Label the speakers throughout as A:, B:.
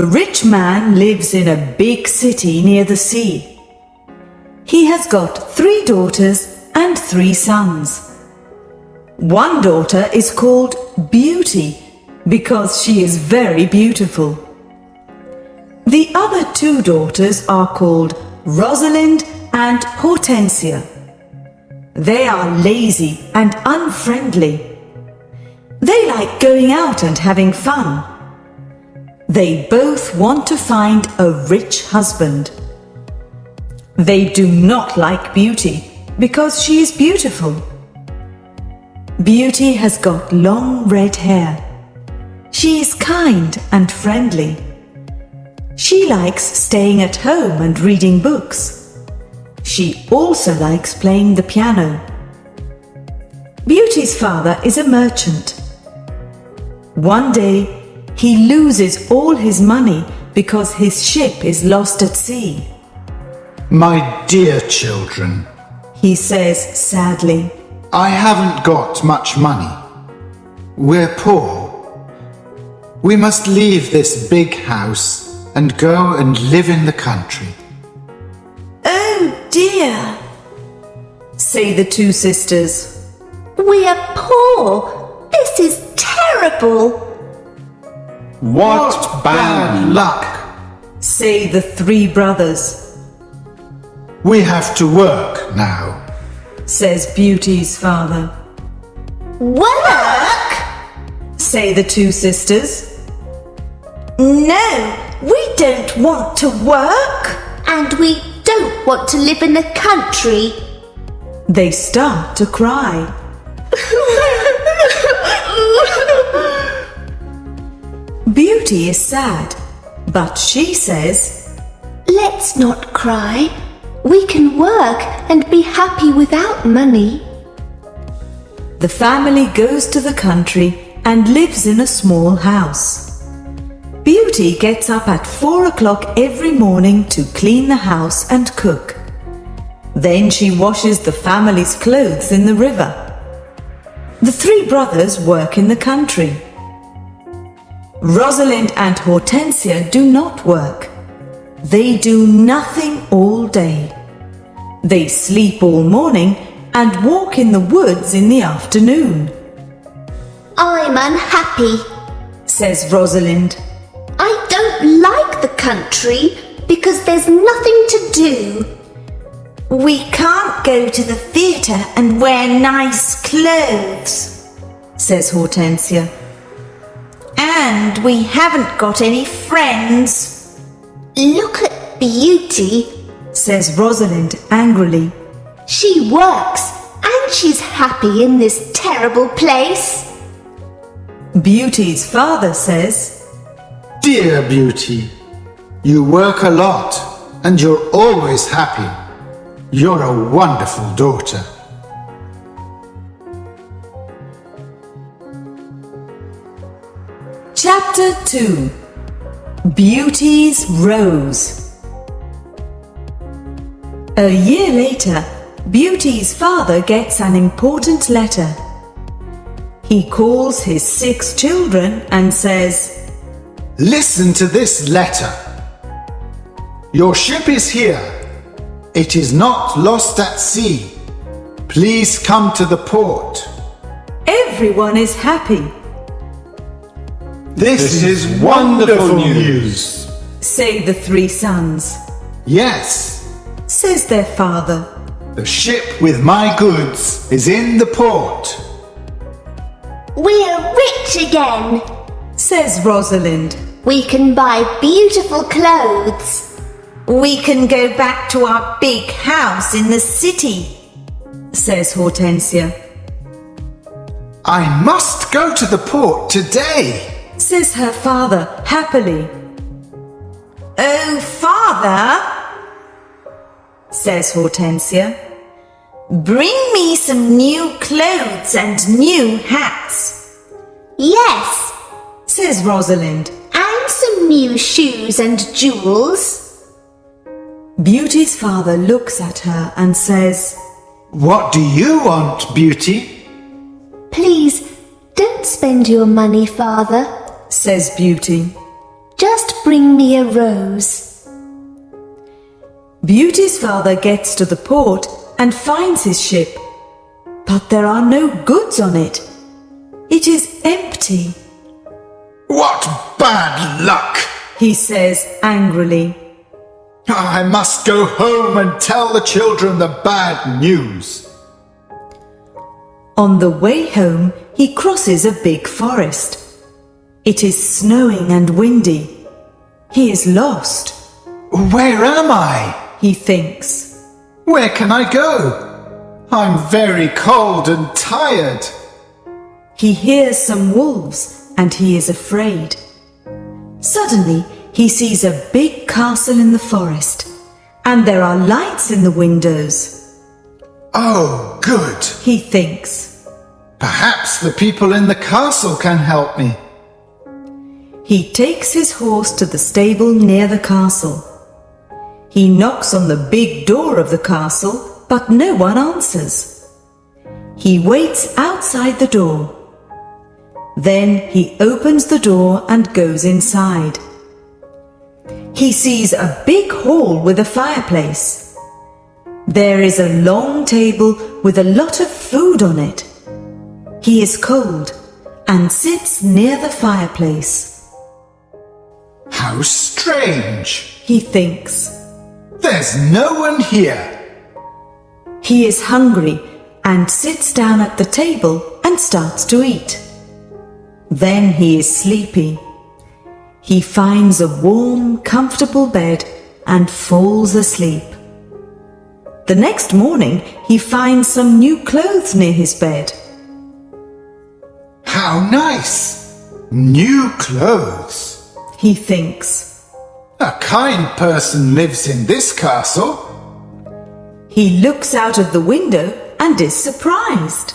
A: A rich man lives in a big city near the sea. He has got 3 daughters and 3 sons. One daughter is called Beauty because she is very beautiful. The other 2 daughters are called Rosalind and Hortensia. They are lazy and unfriendly. They like going out and having fun. They both want to find a rich husband. They do not like Beauty because she is beautiful. Beauty has got long red hair. She is kind and friendly. She likes staying at home and reading books. She also likes playing the piano. Beauty's father is a merchant. One day, he loses all his money because his ship is lost at sea.
B: My dear children,
A: He says sadly,
B: I haven't got much money. We're poor. We must leave this big house and go and live in the country.
A: "Oh dear," say the 2 sisters.
C: We are poor. This is terrible.
B: What bad luck!
A: Say the 3 brothers.
B: We have to work now.
A: Says Beauty's father.
C: Work?
A: Say the 2 sisters.
C: No, we don't want to work. And we don't want to live in the country.
A: They start to cry. Beauty is sad, but she says,
C: Let's not cry. We can work and be happy without money.
A: The family goes to the country and lives in a small house. Beauty gets up at 4 o'clock every morning to clean the house and cook. Then she washes the family's clothes in the river. The 3 brothers work in the country. Rosalind and Hortensia do not work. They do nothing all day. They sleep all morning and walk in the woods in the afternoon.
C: I'm unhappy,
A: Says Rosalind.
C: I don't like the country because there's nothing to do. We can't go to the theatre and wear nice clothes,
A: Says Hortensia.
C: And we haven't got any friends. Look at Beauty.
A: Says Rosalind angrily.
C: She works and she's happy in this terrible place.
A: Beauty's father says,
B: Dear Beauty, you work a lot and you're always happy. You're a wonderful daughter.
A: Chapter 2. Beauty's Rose. A year later, Beauty's father gets an important letter. He calls his 6 children and says,
B: Listen to this letter. Your ship is here. It is not lost at sea. Please come to the port.
A: Everyone is happy,
B: This is wonderful news.
A: say the 3 sons.
B: Yes,
A: Says their father.
B: the ship with my goods is in the port.
C: We're rich again.
A: Says Rosalind.
C: We can buy beautiful clothes. We can go back to our big house in the city,
A: Says Hortensia.
B: I must go to the port today.
A: Says her father happily.
C: Oh, Father,
A: Says Hortensia.
C: bring me some new clothes and new hats. Yes,
A: Says Rosalind.
C: and some new shoes and jewels.
A: Beauty's father looks at her and says,
B: What do you want, Beauty?
C: Please, don't spend your money, Father.
A: Says Beauty.
C: Just bring me a rose.
A: Beauty's father gets to the port and finds his ship, but there are no goods on it. It is empty.
B: What bad luck!
A: He says angrily.
B: I must go home and tell the children the bad news.
A: On the way home, he crosses a big forest. It is snowing and windy. He is lost.
B: Where am I?
A: He thinks.
B: Where can I go? I'm very cold and tired.
A: He hears some wolves and he is afraid. Suddenly, he sees a big castle in the forest, and there are lights in the windows.
B: Oh, good.
A: He thinks.
B: Perhaps the people in the castle can help me.
A: He takes his horse to the stable near the castle. He knocks on the big door of the castle, but no one answers. He waits outside the door. Then he opens the door and goes inside. He sees a big hall with a fireplace. There is a long table with a lot of food on it. He is cold and sits near the fireplace.
B: How strange.
A: He thinks.
B: There's no one here.
A: He is hungry and sits down at the table and starts to eat. Then he is sleepy. He finds a warm, comfortable bed and falls asleep. The next morning, he finds some new clothes near his bed.
B: How nice! New clothes.
A: He thinks.
B: A kind person lives in this castle.
A: He looks out of the window and is surprised.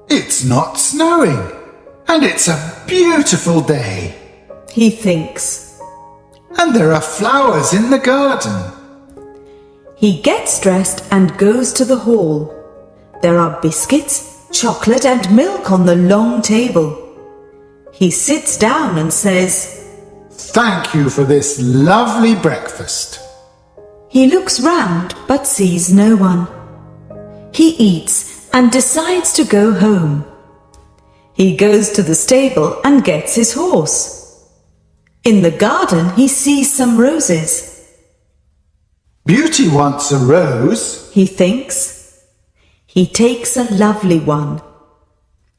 B: It's not snowing, and it's a beautiful day.
A: He thinks.
B: And there are flowers in the garden.
A: He gets dressed and goes to the hall. There are biscuits, chocolate and milk on the long table. He sits down and says,
B: Thank you for this lovely breakfast.
A: He looks round but sees no one. He eats and decides to go home. He goes to the stable and gets his horse. In the garden, he sees some roses.
B: Beauty wants a rose.
A: He thinks. He takes a lovely one.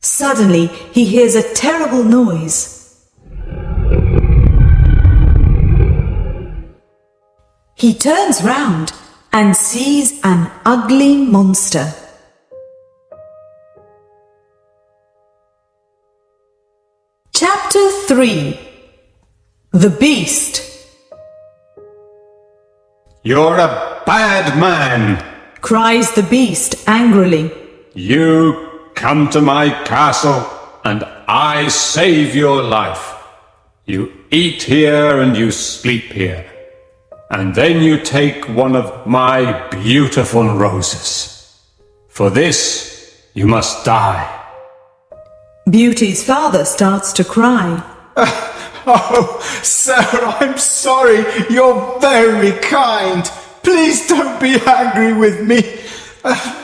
A: Suddenly, he hears a terrible noise. He turns round and sees an ugly monster. Chapter 3. The Beast.
D: You're a bad man,
A: Cries the beast angrily.
D: You come to my castle and I save your life. You eat here and you sleep here. And then you take one of my beautiful roses. For this, you must die.
A: Beauty's father starts to cry.
B: Oh, sir, I'm sorry. You're very kind. Please don't be angry with me.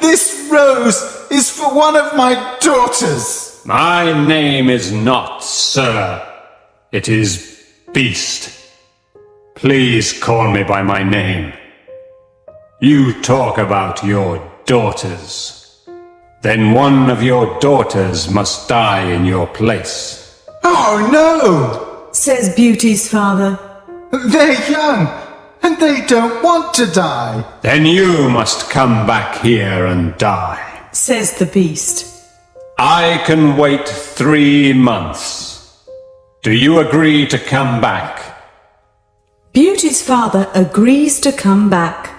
B: This rose is for one of my daughters.
D: My name is not Sir. It is Beast. Please call me by my name. You talk about your daughters. Then one of your daughters must die in your place.
B: Oh, no!
A: Says Beauty's father.
B: They're young, and they don't want to die.
D: Then you must come back here and die.
A: Says the beast.
D: I can wait 3 months. Do you agree to come back?
A: Beauty's father agrees to come back.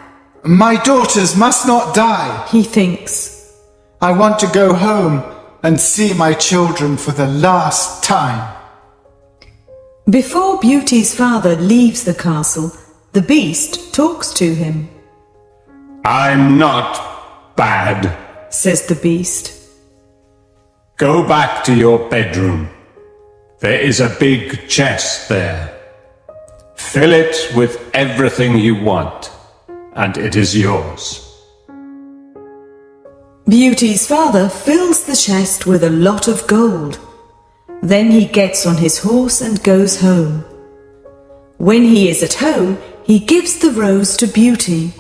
B: My daughters must not die.
A: He thinks.
B: I want to go home and see my children for the last time.
A: Before Beauty's father leaves the castle, the beast talks to him.
D: I'm not bad.
A: Says the beast.
D: Go back to your bedroom. There is a big chest there. Fill it with everything you want, and it is yours.
A: Beauty's father fills the chest with a lot of gold. Then he gets on his horse and goes home. When he is at home, he gives the rose to Beauty.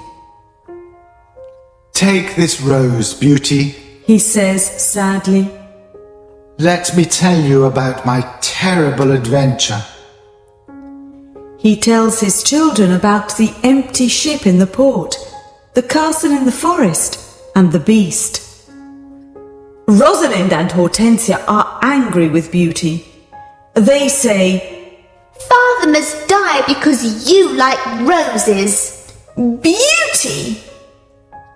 B: Take this rose, Beauty.
A: He says sadly.
B: Let me tell you about my terrible adventure.
A: He tells his children about the empty ship in the port, the castle in the forest, and the beast. Rosalind and Hortensia are angry with Beauty. They say,
C: Father must die because you like roses.
A: Beauty!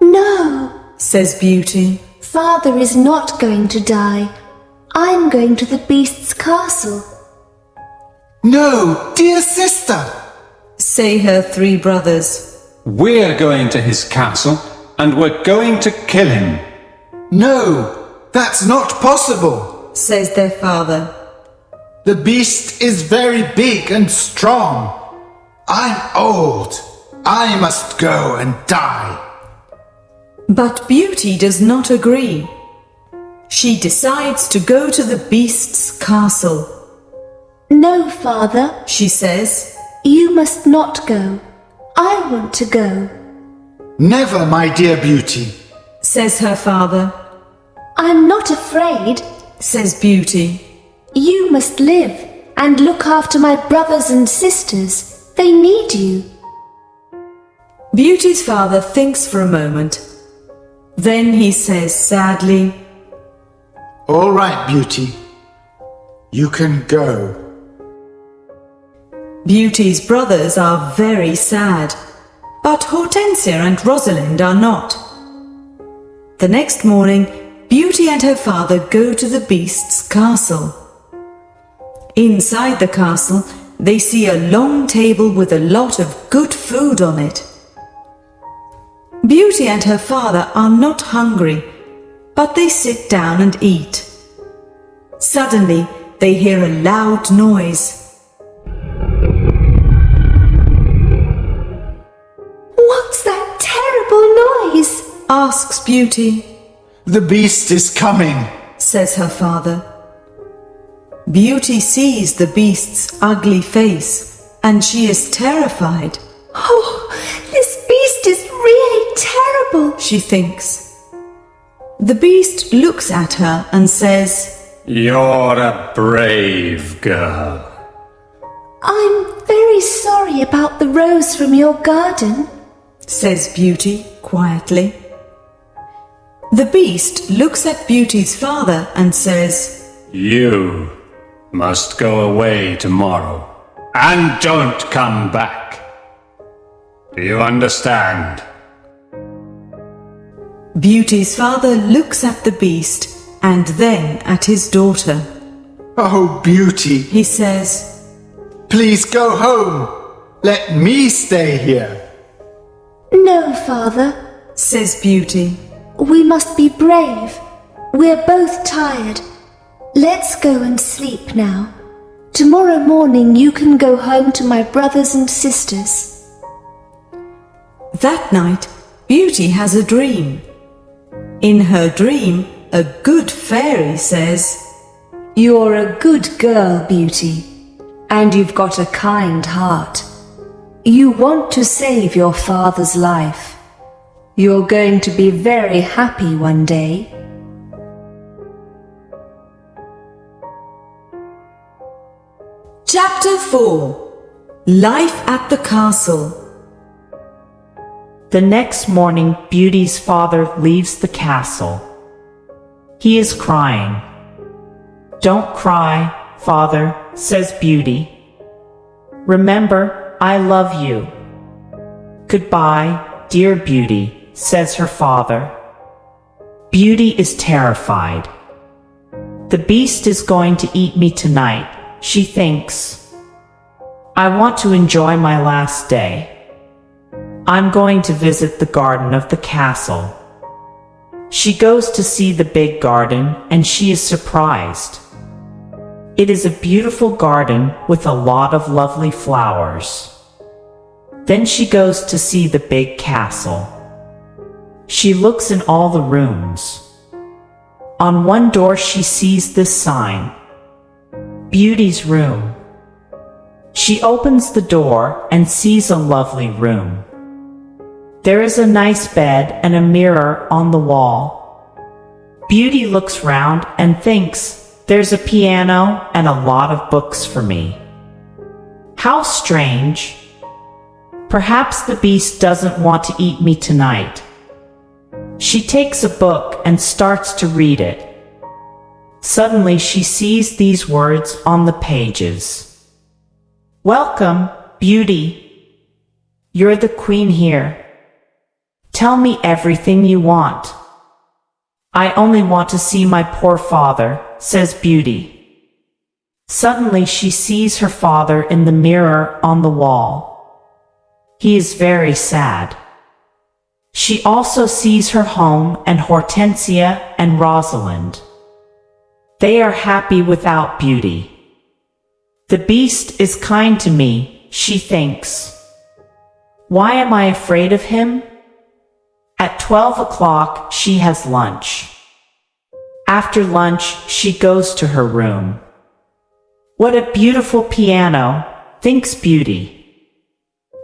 C: No,
A: Says Beauty.
C: Father is not going to die. I'm going to the beast's castle.
B: No, dear sister.
A: Say her three brothers.
D: We're going to his castle, and we're going to kill him.
B: No, that's not possible.
A: Says their father.
B: The beast is very big and strong. I'm old. I must go and die.
A: But Beauty does not agree. She decides to go to the beast's castle.
C: No, Father,
A: She says,
C: you must not go. I want to go.
B: Never, my dear Beauty.
A: Says her father.
C: I'm not afraid.
A: Says Beauty.
C: You must live and look after my brothers and sisters. They need you.
A: Beauty's father thinks for a moment. Then he says sadly,
B: All right, Beauty. You can go.
A: Beauty's brothers are very sad, but Hortensia and Rosalind are not. The next morning, Beauty and her father go to the beast's castle. Inside the castle, they see a long table with a lot of good food on it. Beauty and her father are not hungry, but they sit down and eat. Suddenly, they hear a loud noise.
C: What's that terrible noise?
A: Asks Beauty.
B: The beast is coming.
A: Says her father. Beauty sees the beast's ugly face, and she is terrified.
C: Oh, this beast is really terrible.
A: She thinks. The beast looks at her and says,
D: You're a brave girl.
C: I'm very sorry about the rose from your garden.
A: says Beauty quietly. The beast looks at Beauty's father and says,
D: You must go away tomorrow, and don't come back. Do you understand?
A: Beauty's father looks at the beast and then at his daughter.
B: Oh, Beauty,
A: He says,
B: please go home. Let me stay here.
C: No, Father.
A: says Beauty.
C: We must be brave. We're both tired. Let's go and sleep now. Tomorrow morning you can go home to my brothers and sisters.
A: That night, Beauty has a dream. In her dream, a good fairy says,
E: You're a good girl, Beauty, and you've got a kind heart. You want to save your father's life. You're going to be very happy one day.
A: Chapter 4. Life at the Castle.
F: The next morning, Beauty's father leaves the castle. He is crying. Don't cry, father, says Beauty. Remember, I love you. Goodbye, dear Beauty, says her father. Beauty is terrified. The beast is going to eat me tonight, she thinks. I want to enjoy my last day. I'm going to visit the garden of the castle. She goes to see the big garden and she is surprised. It is a beautiful garden with a lot of lovely flowers. Then she goes to see the big castle. She looks in all the rooms. On one door she sees this sign, Beauty's Room. She opens the door and sees a lovely room. There is a nice bed and a mirror on the wall. Beauty looks round and thinks, there's a piano and a lot of books for me. How strange. Perhaps the beast doesn't want to eat me tonight. She takes a book and starts to read it. Suddenly she sees these words on the pages. Welcome, Beauty. You're the queen here. Tell me everything you want. I only want to see my poor father, says Beauty. Suddenly she sees her father in the mirror on the wall. He is very sad. She also sees her home and Hortensia and Rosalind. They are happy without Beauty. The beast is kind to me, she thinks. Why am I afraid of him? At 12 o'clock, she has lunch. After lunch, she goes to her room. What a beautiful piano, thinks Beauty.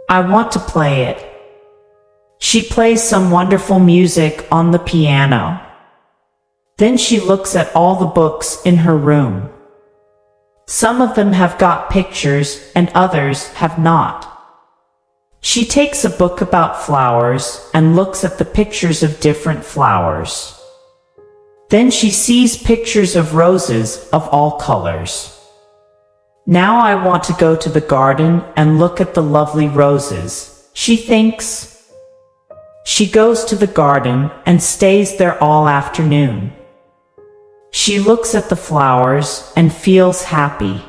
F: I want to play it. She plays some wonderful music on the piano. Then she looks at all the books in her room. Some of them have got pictures and others have not. She takes a book about flowers and looks at the pictures of different flowers. Then she sees pictures of roses of all colors. Now I want to go to the garden and look at the lovely roses, she thinks. She goes to the garden and stays there all afternoon. She looks at the flowers and feels happy.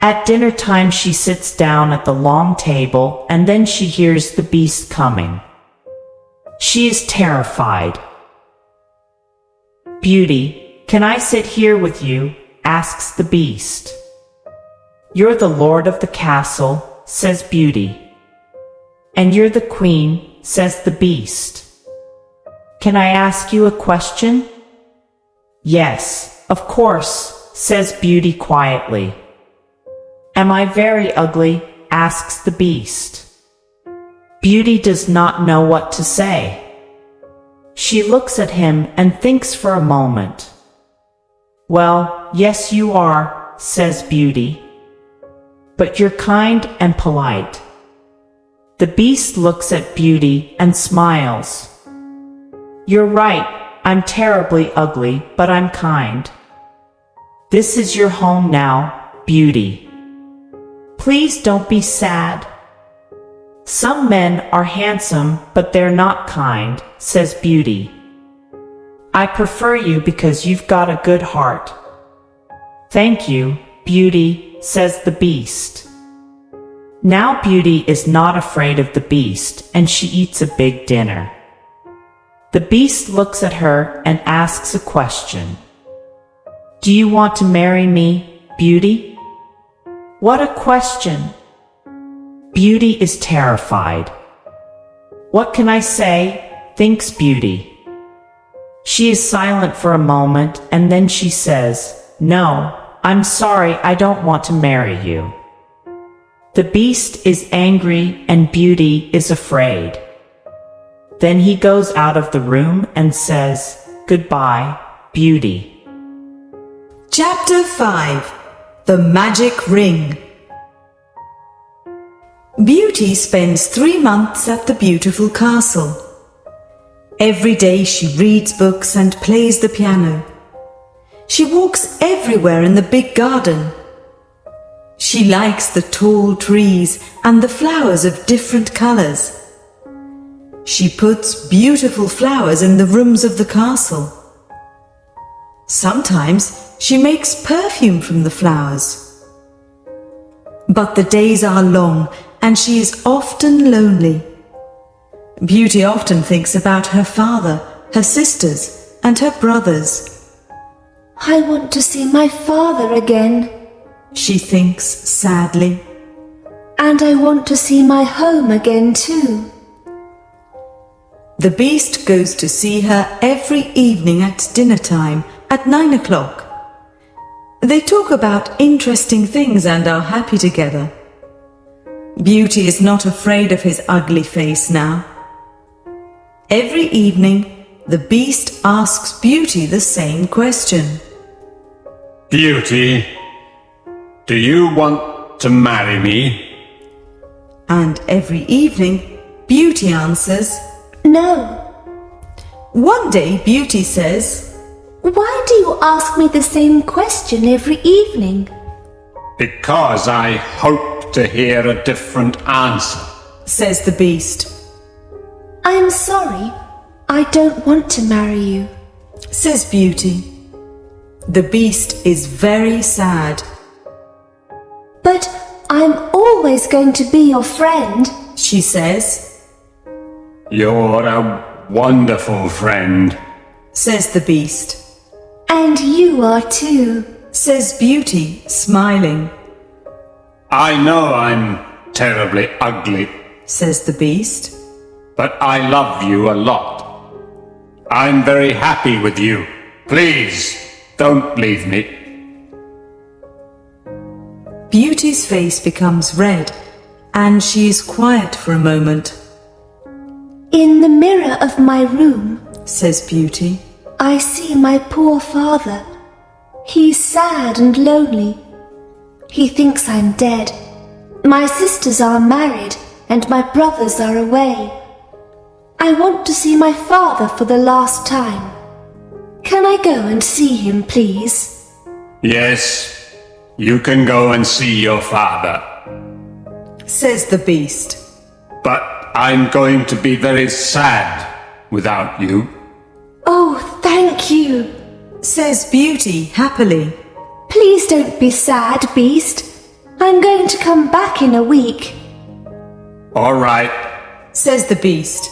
F: At dinner time she sits down at the long table and then she hears the beast coming. She is terrified. Beauty, can I sit here with you? Asks the beast. You're the lord of the castle, says Beauty. And you're the queen, says the beast. Can I ask you a question? Yes, of course, says Beauty quietly. Am I very ugly? Asks the beast. Beauty does not know what to say. She looks at him and thinks for a moment. Well, yes you are, says Beauty. But you're kind and polite. The beast looks at Beauty and smiles. You're right. I'm terribly ugly, but I'm kind. This is your home now, Beauty. Please don't be sad. Some men are handsome, but they're not kind, says Beauty. I prefer you because you've got a good heart. Thank you, Beauty, says the beast. Now Beauty is not afraid of the beast, and she eats a big dinner. The beast looks at her and asks a question. Do you want to marry me, Beauty? What a question! Beauty is terrified. What can I say? Thinks Beauty. She is silent for a moment and then she says, No, I'm sorry, I don't want to marry you. The beast is angry and Beauty is afraid. Then he goes out of the room and says, Goodbye, Beauty.
A: Chapter 5. The Magic Ring. Beauty spends 3 months at the beautiful castle. Every day she reads books and plays the piano. She walks everywhere in the big garden. She likes the tall trees and the flowers of different colors. She puts beautiful flowers in the rooms of the castle. Sometimes she makes perfume from the flowers. But the days are long and she is often lonely. Beauty often thinks about her father, her sisters, and her brothers.
E: I want to see my father again.
A: She thinks sadly.
E: And I want to see my home again too.
A: The beast goes to see her every evening at dinner time at 9 o'clock. They talk about interesting things and are happy together. Beauty is not afraid of his ugly face now. Every evening, the beast asks Beauty the same question.
D: Beauty, do you want to marry me?
A: And every evening, Beauty answers,
E: No.
A: One day Beauty says,
E: Why do you ask me the same question every evening?
D: Because I hope to hear a different answer.
A: says the beast.
E: I'm sorry. I don't want to marry you.
A: Says Beauty. The beast is very sad.
E: But I'm always going to be your friend.
A: She says,
D: You're a wonderful friend.
A: says the beast.
E: And you are too.
A: Says Beauty, smiling.
D: I know I'm terribly ugly,
A: Says the beast.
D: but I love you a lot. I'm very happy with you. Please, don't leave me.
A: Beauty's face becomes red, and she is quiet for a moment.
E: In the mirror of my room,
A: Says Beauty.
E: I see my poor father. He's sad and lonely. He thinks I'm dead. My sisters are married and my brothers are away. I want to see my father for the last time. Can I go and see him, please?
D: Yes, you can go and see your father.
A: Says the beast.
D: But I'm going to be very sad without you.
E: Oh, thank you.
A: Says Beauty happily.
E: Please don't be sad, Beast. I'm going to come back in a week.
D: All right,
A: Says the beast.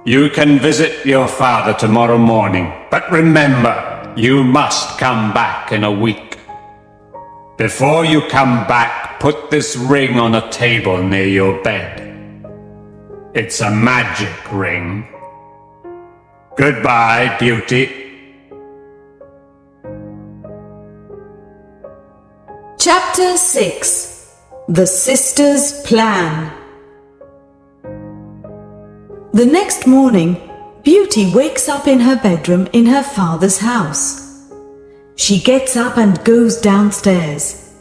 D: you can visit your father tomorrow morning. But remember, you must come back in a week. Before you come back, put this ring on a table near your bed. It's a magic ring. Goodbye, Beauty.
A: Chapter 6. The Sisters' Plan. The next morning, Beauty wakes up in her bedroom in her father's house. She gets up and goes downstairs.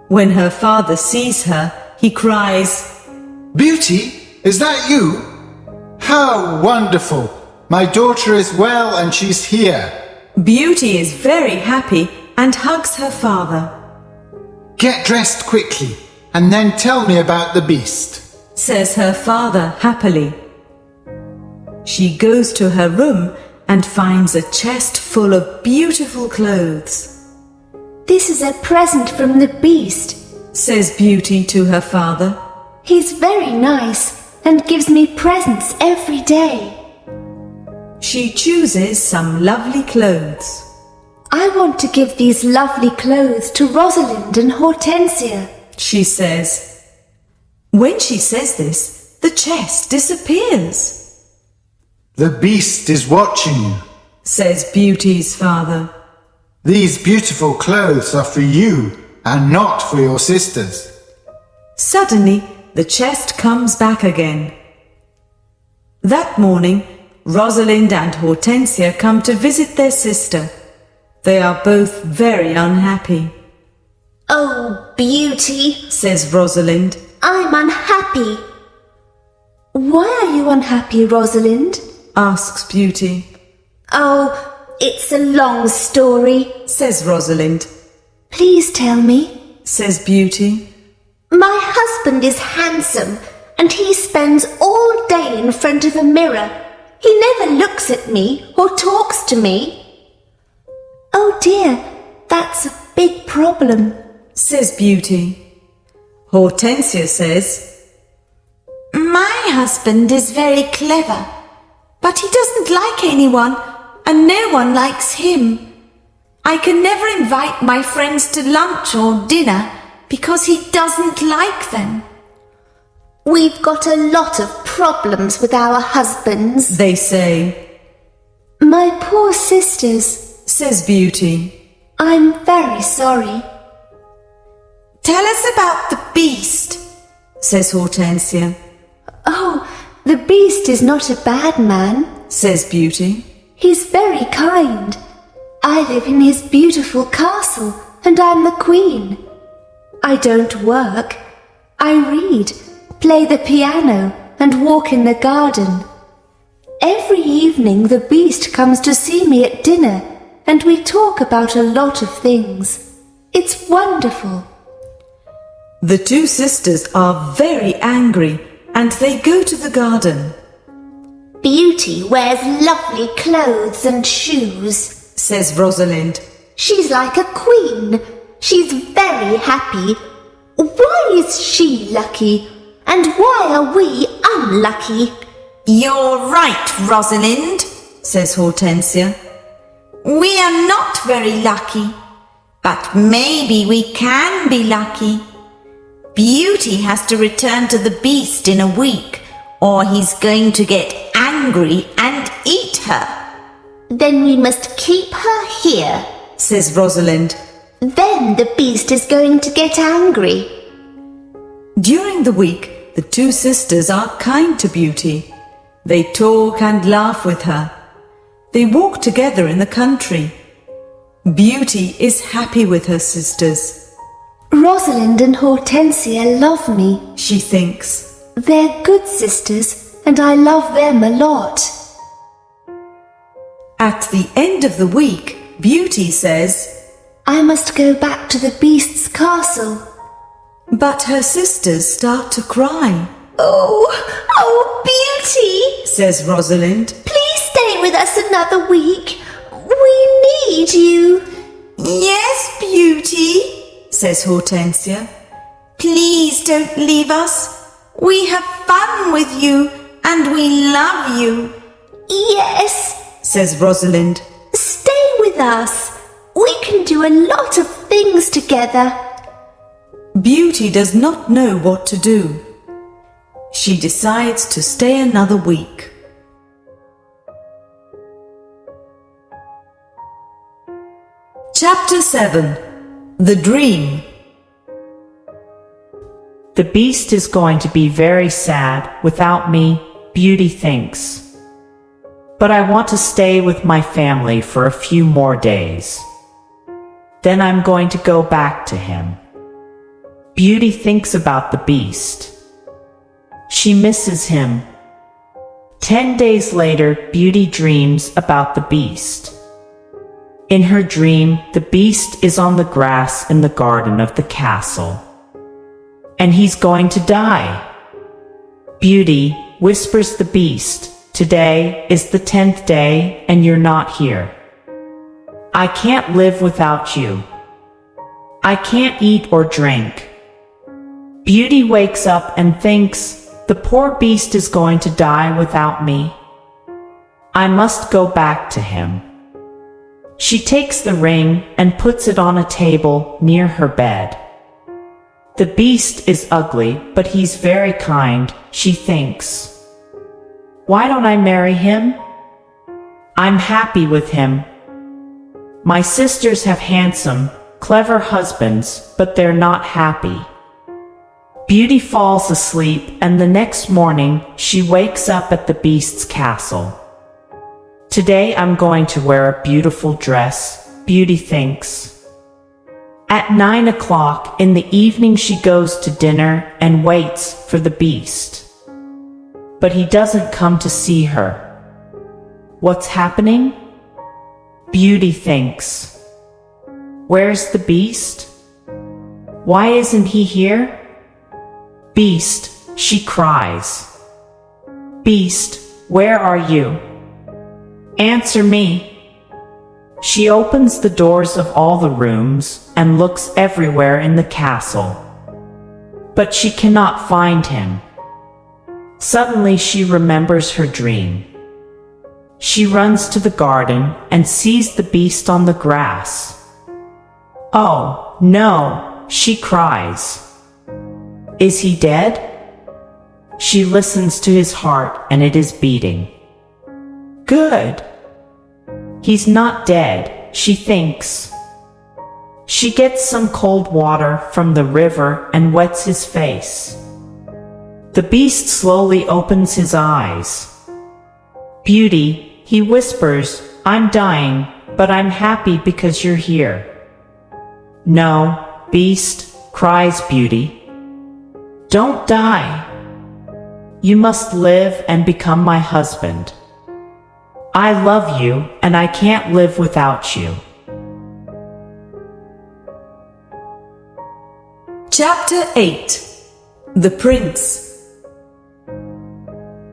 A: When her father sees her, he cries,
B: Beauty, is that you? How wonderful! My daughter is well and she's here.
A: Beauty is very happy and hugs her father.
B: Get dressed quickly and then tell me about the beast.
A: Says her father happily. She goes to her room and finds a chest full of beautiful clothes.
E: This is a present from the Beast.
A: Says Beauty to her father.
E: He's very nice and gives me presents every day.
A: She chooses some lovely clothes.
E: I want to give these lovely clothes to Rosalind and Hortensia.
A: She says. When she says this, the chest disappears.
B: The beast is watching you.
A: Says Beauty's father.
B: These beautiful clothes are for you and not for your sisters.
A: Suddenly, the chest comes back again. That morning, Rosalind and Hortensia come to visit their sister. They are both very unhappy.
C: Oh, Beauty,
A: Says Rosalind.
C: I'm unhappy.
E: Why are you unhappy, Rosalind?
A: Asks Beauty.
C: Oh, it's a long story.
A: Says Rosalind.
E: Please tell me.
A: Says Beauty.
C: My husband is handsome and he spends all day in front of a mirror. He never looks at me or talks to me.
E: Oh dear, that's a big problem.
A: Says Beauty. Hortensia says.
C: My husband is very clever, but he doesn't like anyone and no one likes him. I can never invite my friends to lunch or dinner because he doesn't like them. We've got a lot of problems with our husbands,
A: they say.
C: My poor sisters,
A: Says Beauty.
C: I'm very sorry.
A: Tell us about the beast, says Hortensia.
C: Oh, the beast is not a bad man.
A: Says Beauty.
C: He's very kind. I live in his beautiful castle and I'm the queen. I don't work. I read, play the piano and walk in the garden. Every evening the beast comes to see me at dinner and we talk about a lot of things. It's wonderful.
A: The two sisters are very angry and they go to the garden.
C: Beauty wears lovely clothes and shoes,
A: Says Rosalind.
C: She's like a queen. She's very happy. Why is she lucky? And why are we unlucky?
A: You're right, Rosalind, says Hortensia.
C: We are not very lucky. But maybe we can be lucky. Beauty has to return to the beast in a week, or he's going to get angry and eat her. Then we must keep her here,
A: Says Rosalind.
C: Then the beast is going to get angry.
A: During the week, the two sisters are kind to Beauty. They talk and laugh with her. They walk together in the country. Beauty is happy with her sisters.
C: Rosalind and Hortensia love me.
A: She thinks.
C: They're good sisters, and I love them a lot.
A: At the end of the week, Beauty says,
C: I must go back to the beast's castle.
A: but her sisters start to cry.
C: Oh, Beauty!
A: Says Rosalind.
C: Please stay with us another week. We need you. Yes, Beauty,
A: Says Hortensia.
C: please don't leave us. We have fun with you and we love you. Yes,
A: Says Rosalind.
C: stay with us. We can do a lot of things together.
A: Beauty does not know what to do. She decides to stay another week. Chapter 7. The Dream.
F: The beast is going to be very sad without me, Beauty thinks. But I want to stay with my family for a few more days. Then I'm going to go back to him. Beauty thinks about the beast. She misses him. 10 days later, Beauty dreams about the beast. In her dream, the beast is on the grass in the garden of the castle. And he's going to die. Beauty, whispers the beast, today is the 10th day and you're not here. I can't live without you. I can't eat or drink. Beauty wakes up and thinks, the poor beast is going to die without me. I must go back to him. She takes the ring and puts it on a table near her bed. The beast is ugly, but he's very kind, she thinks. Why don't I marry him? I'm happy with him. My sisters have handsome, clever husbands, but they're not happy. Beauty falls asleep, and the next morning, she wakes up at the beast's castle. Today I'm going to wear a beautiful dress, Beauty thinks. At 9 o'clock in the evening she goes to dinner and waits for the beast. But he doesn't come to see her. What's happening? Beauty thinks. Where's the beast? Why isn't he here? Beast, she cries. Beast, where are you? Answer me. She opens the doors of all the rooms and looks everywhere in the castle. But she cannot find him. Suddenly she remembers her dream. She runs to the garden and sees the beast on the grass. Oh, no, she cries. Is he dead? She listens to his heart and it is beating. Good. He's not dead, she thinks. She gets some cold water from the river and wets his face. The beast slowly opens his eyes. Beauty, he whispers, I'm dying, but I'm happy because you're here. No, beast, cries Beauty. Don't die. You must live and become my husband. I love you, and I can't live without you.
A: Chapter 8. The Prince.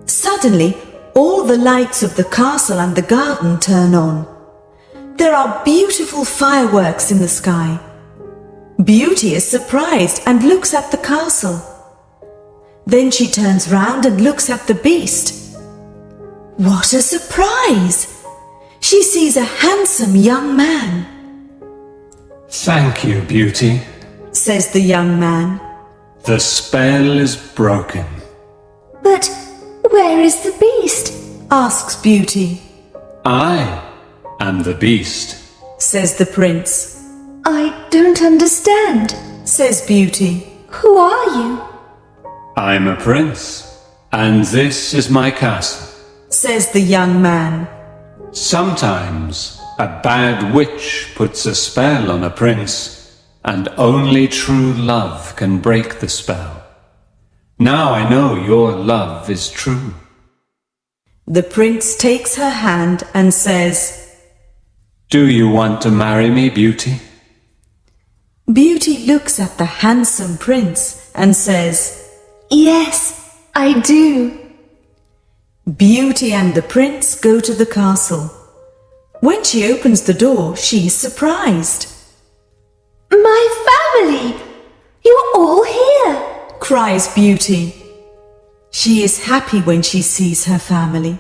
A: Suddenly, all the lights of the castle and the garden turn on. There are beautiful fireworks in the sky. Beauty is surprised and looks at the castle. Then she turns round and looks at the beast. What a surprise! She sees a handsome young man.
D: Thank you, Beauty.
A: Says the young man.
D: The spell is broken.
C: But where is the beast?
A: Asks Beauty.
D: I am the beast.
A: Says the prince.
C: I don't understand.
A: Says Beauty.
C: Who are you?
D: I'm a prince, and this is my castle.
A: Says the young man.
D: Sometimes a bad witch puts a spell on a prince, and only true love can break the spell. Now I know your love is true.
A: The prince takes her hand and says,
D: Do you want to marry me, Beauty?
A: Beauty looks at the handsome prince and says,
C: Yes, I do.
A: Beauty and the prince go to the castle. When she opens the door, she is surprised.
C: My family! You're all here!
A: Cries Beauty. She is happy when she sees her family.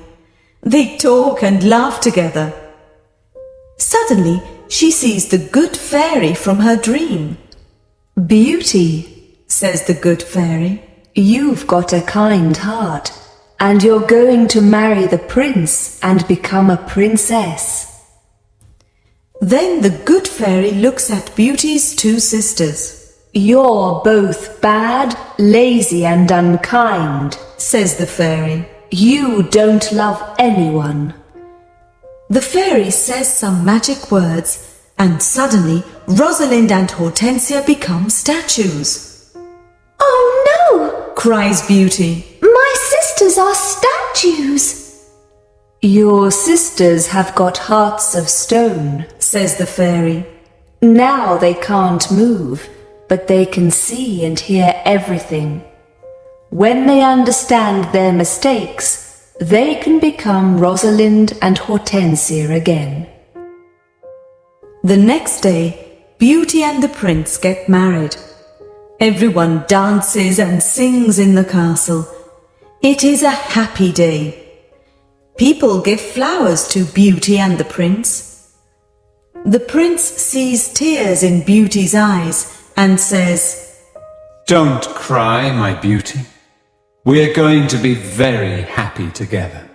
A: They talk and laugh together. Suddenly, she sees the good fairy from her dream.
E: Beauty,
A: Says the good fairy.
E: you've got a kind heart, and you're going to marry the prince and become a princess.
A: Then the good fairy looks at Beauty's two sisters.
E: You're both bad, lazy and unkind.
A: Says the fairy.
E: You don't love anyone.
A: The fairy says some magic words, and suddenly Rosalind and Hortensia become statues.
C: Oh no!
A: Cries Beauty.
C: My sisters are statues!
E: Your sisters have got hearts of stone.
A: Says the fairy.
E: Now they can't move, but they can see and hear everything. When they understand their mistakes, they can become Rosalind and Hortensia again.
A: The next day, Beauty and the prince get married. Everyone dances and sings in the castle. It is a happy day. People give flowers to Beauty and the prince. The prince sees tears in Beauty's eyes and says,
D: Don't cry, my beauty. We're going to be very happy together.